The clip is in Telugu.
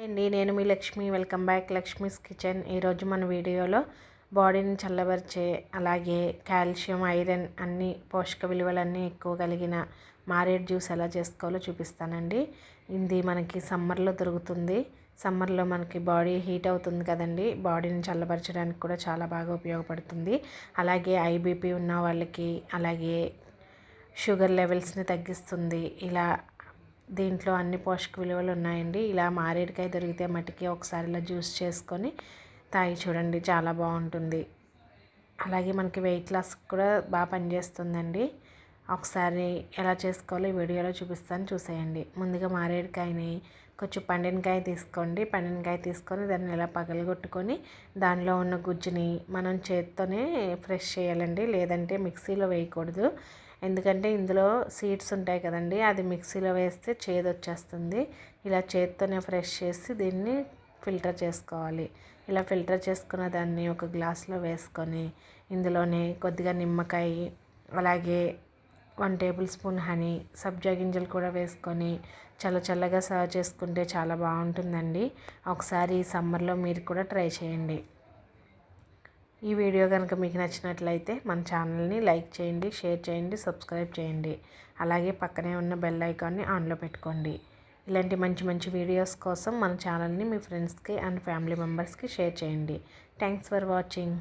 అండి నేను మీ Lakshmi welcome back Lakshmi's kitchen. ఈరోజు మన వీడియోలో బాడీని చల్లబరిచే అలాగే కాల్షియం ఐరన్ అన్ని పోషక విలువలన్నీ ఎక్కువ కలిగిన మారేడు జ్యూస్ ఎలా చేసుకోవాలో చూపిస్తానండి. ఇది మనకి సమ్మర్లో దొరుకుతుంది. సమ్మర్లో మనకి బాడీ హీట్ అవుతుంది కదండి, బాడీని చల్లబరచడానికి కూడా చాలా బాగా ఉపయోగపడుతుంది. అలాగే ఐబీపీ ఉన్న వాళ్ళకి అలాగే షుగర్ లెవెల్స్ని తగ్గిస్తుంది. ఇలా దీంట్లో అన్ని పోషక విలువలు ఉన్నాయండి. ఇలా మారేడుకాయ దొరికితే మట్టికి ఒకసారి ఇలా జ్యూస్ చేసుకొని తాగి చూడండి, చాలా బాగుంటుంది. అలాగే మనకి వెయిట్ లాస్ కూడా బాగా పనిచేస్తుందండి. ఒకసారి ఎలా చేసుకోవాలో ఈ వీడియోలో చూపిస్తాను, చూసేయండి. ముందుగా మారేడుకాయని కొంచెం పండినకాయ తీసుకోండి. పండినకాయ తీసుకొని దాన్ని ఇలా పగలగొట్టుకొని దానిలో ఉన్న గుజ్జుని మనం చేత్తోనే ఫ్రెష్ చేయాలండి, లేదంటే మిక్సీలో వేయకూడదు. ఎందుకంటే ఇందులో సీడ్స్ ఉంటాయి కదండి, అది మిక్సీలో వేస్తే చేదు వచ్చేస్తుంది. ఇలా చేత్తోనే ఫ్రెష్ చేసి దీన్ని ఫిల్టర్ చేసుకోవాలి. ఇలా ఫిల్టర్ చేసుకున్న దాన్ని ఒక గ్లాస్లో వేసుకొని ఇందులోనే కొద్దిగా నిమ్మకాయ అలాగే 1 టేబుల్ స్పూన్ హనీ, సబ్జా గింజలు కూడా వేసుకొని చల్లగా సర్వ్ చేసుకుంటే చాలా బాగుంటుందండి. ఒకసారి సమ్మర్లో మీరు కూడా ట్రై చేయండి. ఈ వీడియో కనుక మీకు నచ్చినట్లయితే మన ఛానల్ని లైక్ చేయండి, షేర్ చేయండి, సబ్స్క్రైబ్ చేయండి. అలాగే పక్కనే ఉన్న బెల్ ఐకాన్ని ఆన్లో పెట్టుకోండి. ఇలాంటి మంచి వీడియోస్ కోసం మన ఛానల్ని మీ ఫ్రెండ్స్కి అండ్ ఫ్యామిలీ మెంబర్స్కి షేర్ చేయండి. Thanks for watching.